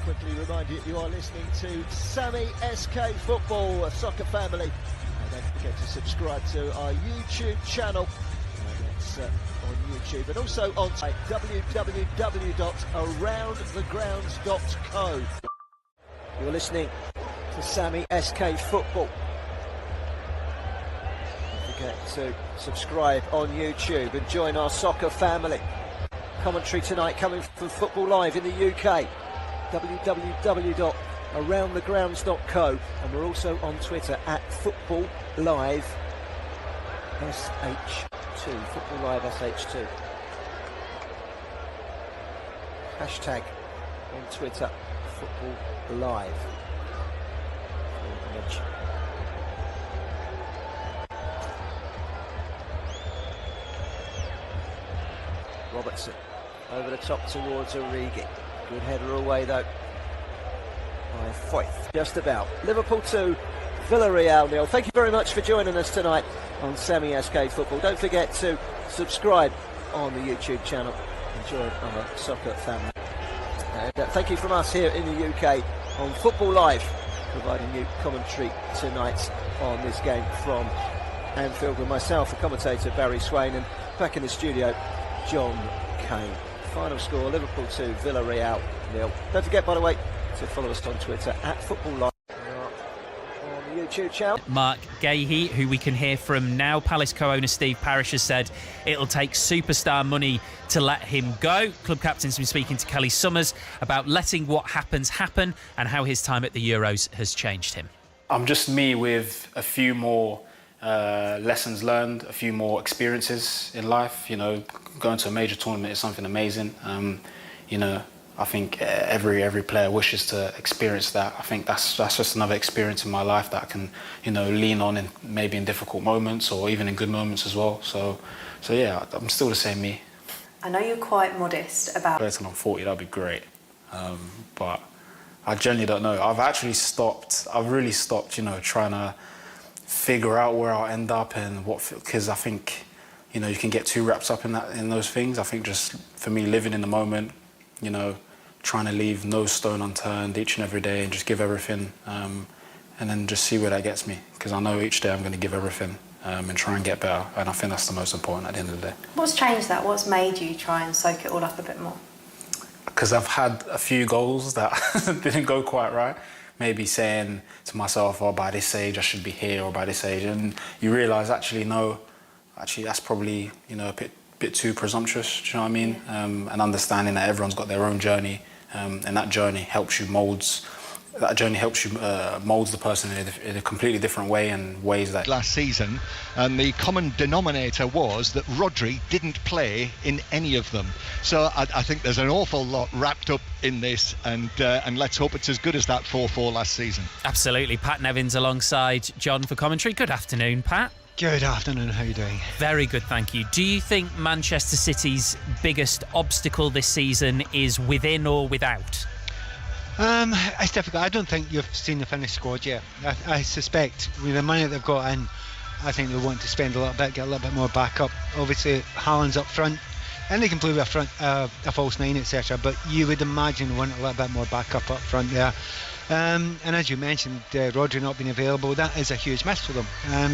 quickly remind you, you are listening to Sammy SK Football, a soccer family. And don't forget to subscribe to our YouTube channel. That's on YouTube and also on www.aroundthegrounds.co. You're listening to Sammy SK Football. Don't forget to subscribe on YouTube and join our soccer family. Commentary tonight coming from Football Live in the UK. www.aroundthegrounds.co, and we're also on Twitter at Football Live SH2. Football Live SH2. Hashtag on Twitter Football Live. Robertson over the top towards Origi. Good header away though by Foyth. Just about. Liverpool 2, Villarreal 0. Thank you very much for joining us tonight on Sammy SK Football. Don't forget to subscribe on the YouTube channel and join our soccer family. And thank you from us here in the UK on Football Live, providing you commentary tonight on this game from Anfield with myself, the commentator Barry Swain, and back in the studio, John Kane. Final score, Liverpool 2, Villarreal 0. Don't forget, by the way, to follow us on Twitter at Football Live on the YouTube channel. Mark Gahey, who we can hear from now. Palace co-owner Steve Parish has said it'll take superstar money to let him go. Club captain's been speaking to Kelly Summers about letting what happens happen and how his time at the Euros has changed him. I'm just me with a few more lessons learned, a few more experiences in life. You know, going to a major tournament is something amazing. You know, I think every player wishes to experience that. I think that's just another experience in my life that I can, you know, lean on in maybe in difficult moments or even in good moments as well. So yeah, I'm still the same me. I know you're quite modest about. Until I'm 40, that'd be great. But I genuinely don't know. I've really stopped, you know, trying to figure out where I'll end up and what, because I think, you know, you can get too wrapped up in those things. I think just for me, living in the moment, you know, trying to leave no stone unturned each and every day and just give everything, and then just see where that gets me, because I know each day I'm going to give everything and try and get better, and I think that's the most important at the end of the day. What's changed that? What's made you try and soak it all up a bit more? Because I've had a few goals that didn't go quite right. Maybe saying to myself, oh, by this age I should be here, or by this age, and you realise actually no, actually that's probably, you know, a bit too presumptuous, do you know what I mean? And understanding that everyone's got their own journey, and that journey helps you molds the person in a completely different way, and ways that last season, and the common denominator was that Rodri didn't play in any of them. So I think there's an awful lot wrapped up in this, and let's hope it's as good as that 4-4 last season. Absolutely. Pat Nevins alongside John for commentary. Good afternoon, Pat. Good afternoon, how are you doing? Very good, thank you. Do you think Manchester City's biggest obstacle this season is within or without? It's difficult. I don't think you've seen the finished squad yet. I suspect with the money they've got in, I think they want to spend a little bit, get a little bit more backup. Obviously, Haaland's up front, and they can play with a false nine, etc. But you would imagine they want a little bit more backup up front there. And as you mentioned, Rodri not being available, that is a huge miss for them.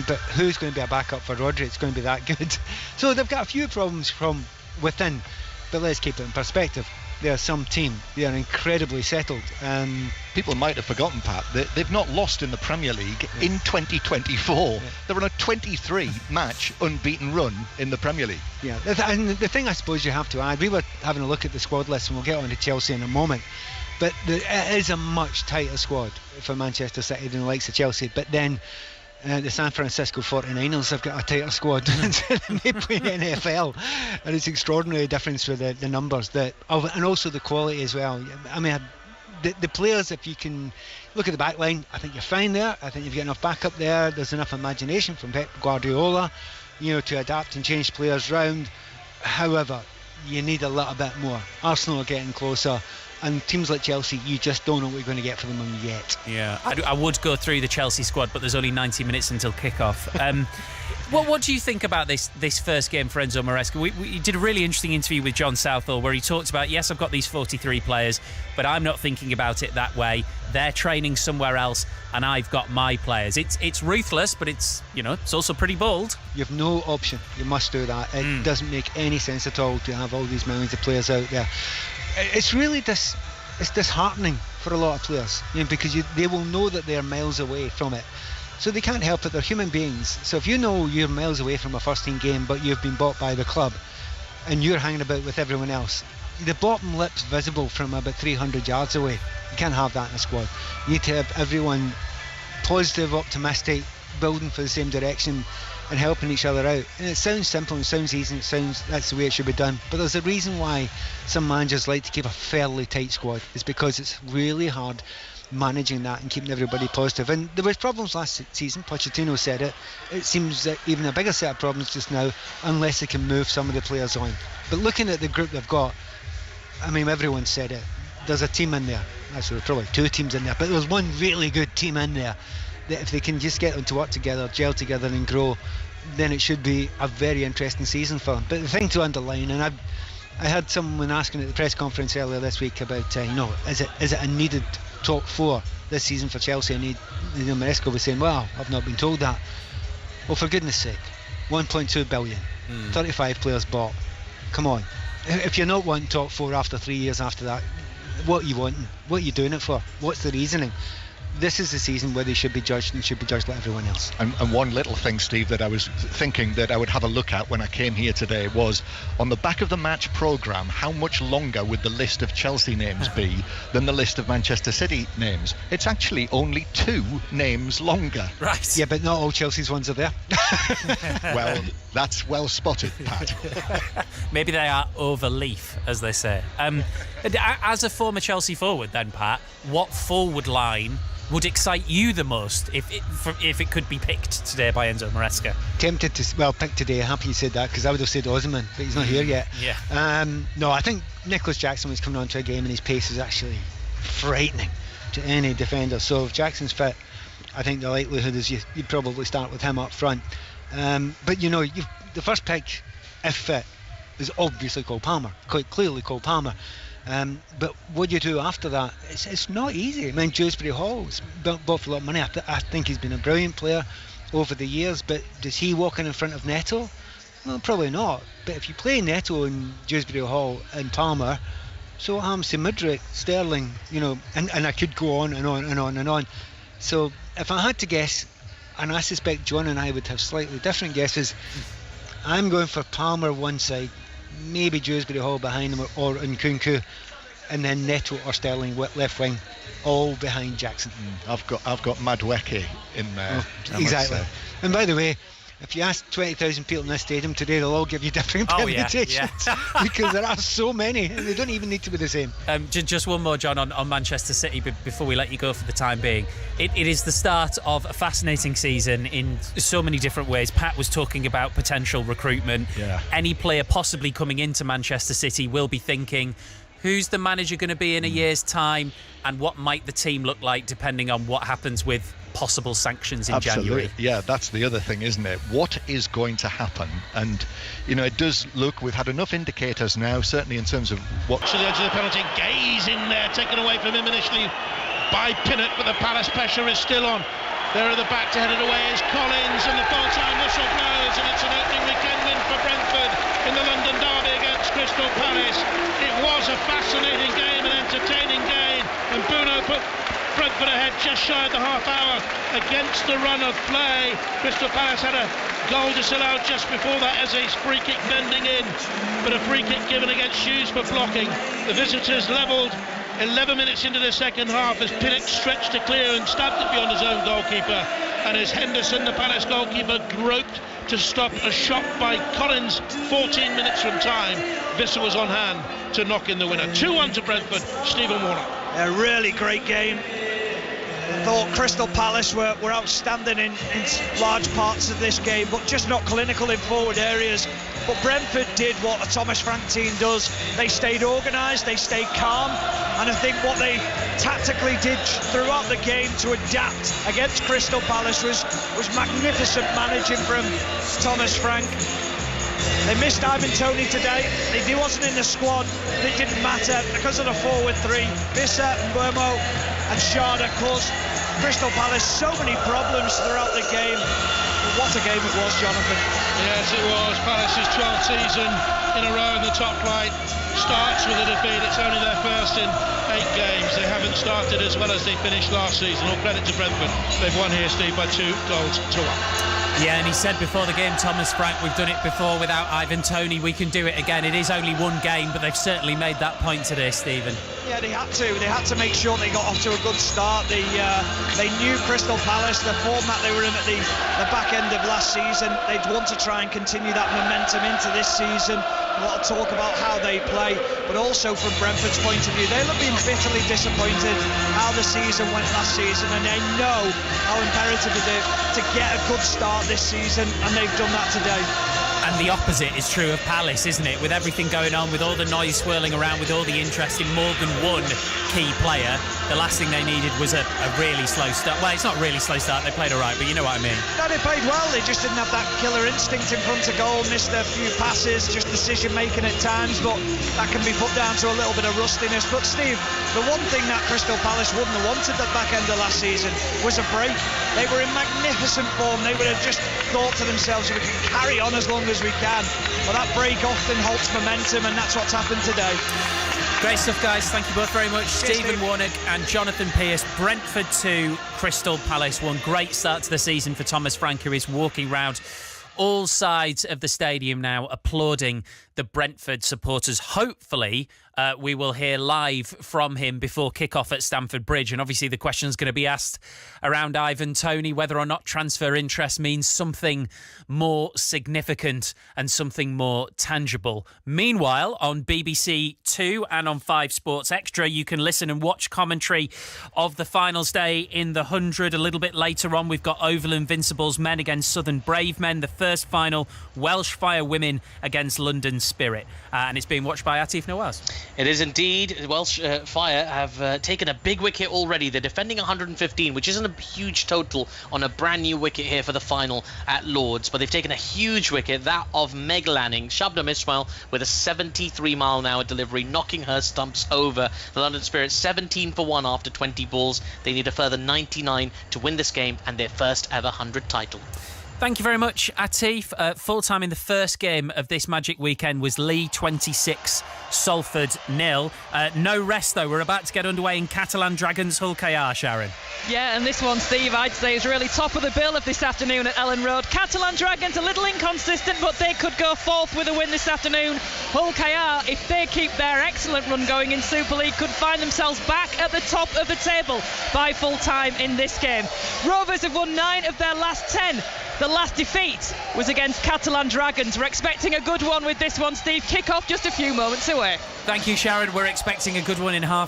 But who's going to be a backup for Rodri? It's going to be that good. So they've got a few problems from within, but let's keep it in perspective. They're some team. They are incredibly settled. People might have forgotten, Pat, that they've not lost in the Premier League in 2024. Yeah. They're on a 23-match unbeaten run in the Premier League. Yeah, and the thing I suppose you have to add, we were having a look at the squad list, and we'll get on to Chelsea in a moment, but it is a much tighter squad for Manchester City than the likes of Chelsea. But then the San Francisco 49ers have got a tighter squad than they play in NFL, and it's extraordinary difference with the numbers and also the quality as well. I mean, the players, if you can look at the back line, I think you're fine there. I think you've got enough backup there. There's enough imagination from Pep Guardiola, you know, to adapt and change players round. However, you need a little bit more. Arsenal are getting closer, and teams like Chelsea, you just don't know what you're going to get from them yet. Yeah, I would go through the Chelsea squad, but there's only 90 minutes until kick-off. What do you think about this first game for Enzo Maresca? We did a really interesting interview with John Southall where he talked about, yes, I've got these 43 players, but I'm not thinking about it that way. They're training somewhere else, and I've got my players. It's ruthless, but it's also pretty bold. You have no option. You must do that. It doesn't make any sense at all to have all these millions of players out there. It's really it's disheartening for a lot of players, because they will know that they're miles away from it. So they can't help it, they're human beings. So if you know you're miles away from a first team game but you've been bought by the club and you're hanging about with everyone else, the bottom lip's visible from about 300 yards away. You can't have that in a squad. You need to have everyone positive, optimistic, building for the same direction and helping each other out. And it sounds simple and sounds easy and it sounds that's the way it should be done, but there's a reason why some managers like to keep a fairly tight squad. It's because it's really hard managing that and keeping everybody positive. And there was problems last season. Pochettino said it. It seems that even a bigger set of problems just now, unless they can move some of the players on. But looking at the group they've got, I mean, everyone said it. There's a team in there. Actually, probably two teams in there, but there's one really good team in there that if they can just get them to work together, gel together and grow, then it should be a very interesting season for them. But the thing to underline, and I had someone asking at the press conference earlier this week about, is it a needed top four this season for Chelsea? And Maresca was saying, well, I've not been told that. Well, for goodness sake, 1.2 billion, 35 players bought. Come on. If you're not wanting top four after 3 years after that, what are you wanting? What are you doing it for? What's the reasoning? This is the season where they should be judged and should be judged like everyone else. And one little thing, Steve, that I was thinking that I would have a look at when I came here today was on the back of the match programme, how much longer would the list of Chelsea names be than the list of Manchester City names? It's actually only 2 names longer. Right. Yeah, but not all Chelsea's ones are there. Well, that's well spotted, Pat. Maybe they are overleaf, as they say. As a former Chelsea forward then, Pat, what forward line would excite you the most if it could be picked today by Enzo Maresca? Tempted to pick today. Happy you said that, because I would have said Osimhen, but he's not here yet. Yeah. No, I think Nicholas Jackson was coming onto a game and his pace is actually frightening to any defender. So if Jackson's fit, I think the likelihood is you'd probably start with him up front. But the first pick, if fit, is obviously Cole Palmer, quite clearly Cole Palmer. But what do you do after that? It's not easy. I mean, Dewsbury Hall's bought for a lot of money. I think he's been a brilliant player over the years, but does he walk in front of Neto? Well, probably not. But if you play Neto and Dewsbury Hall and Palmer, so Hamsey, Mudryk, Sterling, and I could go on and on and on and on. So if I had to guess, and I suspect John and I would have slightly different guesses, I'm going for Palmer one side, maybe Dewsbury Hall behind him or Nkunku, and then Neto or Sterling left wing, all behind Jackson. I've got Madueke in there. Exactly. And by the way, if you ask 20,000 people in this stadium today, they'll all give you different permutations because there are so many and they don't even need to be the same. Just one more, John, on Manchester City before we let you go for the time being. It is the start of a fascinating season in so many different ways. Pat was talking about potential recruitment. Yeah. Any player possibly coming into Manchester City will be thinking, who's the manager going to be in a year's time, and what might the team look like depending on what happens with possible sanctions in January. Yeah, that's the other thing, isn't it? What is going to happen? And it does look, we've had enough indicators now, certainly in terms of what to the edge of the penalty. Gaze in there, taken away from him initially by Pinnock, but the Palace pressure is still on. There at the back to head it away is Collins, and the full-time whistle blows, and it's an opening weekend win for Brenford in the London derby against Crystal Palace. It was a fascinating game, an entertaining game, and Bruno put Brenford ahead just shy of the half hour against the run of play. Crystal Palace had a goal disallowed just before that as a free kick bending in, but a free kick given against Hughes for blocking. The visitors levelled 11 minutes into the second half as Pinnock stretched to clear and stabbed it beyond his own goalkeeper, and as Henderson, the Palace goalkeeper, groped to stop a shot by Collins 14 minutes from time, Visser was on hand to knock in the winner. 2-1 to Brentford. Stephen Warnock. A really great game. I thought Crystal Palace were outstanding in large parts of this game, but just not clinical in forward areas. But Brentford did what a Thomas Frank team does. They stayed organised, they stayed calm, and I think what they tactically did throughout the game to adapt against Crystal Palace was magnificent managing from Thomas Frank. They missed Ivan Toney today. He wasn't in the squad, but it didn't matter because of the forward three. Bissa, Burmo and Sharda caused Crystal Palace so many problems throughout the game. What a game it was, Jonathan. Yes, it was. Palace's 12th season in a row in the top flight starts with a defeat. It's only their first in 8 games. They haven't started as well as they finished last season. All credit to Brenford. They've won here, Steve, by 2 goals to 1. Yeah, and he said before the game, Thomas Frank, we've done it before without Ivan Toney, we can do it again. It is only one game, but they've certainly made that point today, Stephen. Yeah, they had to make sure they got off to a good start. They knew Crystal Palace, the format they were in at the back end of last season. They'd want to try and continue that momentum into this season. A lot of talk about how they play, but also from Brentford's point of view, they'll have been bitterly disappointed how the season went last season, and they know how imperative it is to get a good start this season, and they've done that today. And the opposite is true of Palace, isn't it? With everything going on, with all the noise swirling around, with all the interest in more than one key player, the last thing they needed was a really slow start. Well, it's not really slow start, they played all right, but you know what I mean. No, they played well, they just didn't have that killer instinct in front of goal, missed a few passes, just decision-making at times, but that can be put down to a little bit of rustiness. But Steve, the one thing that Crystal Palace wouldn't have wanted at the back end of last season was a break. They were in magnificent form, they would have just thought to themselves, we can carry on as long as we can. But that break often halts momentum, and that's what's happened today. Great stuff, guys. Thank you both very much. Cheers, Stephen Steve. Warnock and Jonathan Pearce. Brentford 2, Crystal Palace 1. Great start to the season for Thomas Frank, who is walking round all sides of the stadium now, applauding the Brentford supporters. Hopefully, we will hear live from him before kick-off at Stamford Bridge. And obviously the question's going to be asked around Ivan Toney, whether or not transfer interest means something more significant and something more tangible. Meanwhile, on BBC 2 and on 5 Sports Extra, you can listen and watch commentary of the finals day in the 100. A little bit later on, we've got Oval Invincibles men against Southern Brave men. The first final, Welsh Fire women against London Spirit. And it's being watched by Atif Nawaz. It is indeed. Welsh Fire have taken a big wicket already. They're defending 115, which isn't a huge total on a brand new wicket here for the final at Lords. But they've taken a huge wicket, that of Meg Lanning. Shabnam Ismail with a 73-mile-an-hour delivery, knocking her stumps over. The London Spirit 17 for 1 after 20 balls. They need a further 99 to win this game and their first ever 100 title. Thank you very much, Atif. Full-time in the first game of this Magic Weekend was Lee 26, Salford 0. No rest, though. We're about to get underway in Catalan Dragons Hull KR, Sharon. Yeah, and this one, Steve, I'd say is really top of the bill of this afternoon at Ellen Road. Catalan Dragons a little inconsistent, but they could go fourth with a win this afternoon. Hull KR, if they keep their excellent run going in Super League, could find themselves back at the top of the table by full-time in this game. Rovers have won 9 of their last 10. The last defeat was against Catalan Dragons. We're expecting a good one with this one, Steve. Kick off just a few moments away. Thank you, Sharon. We're expecting a good one in half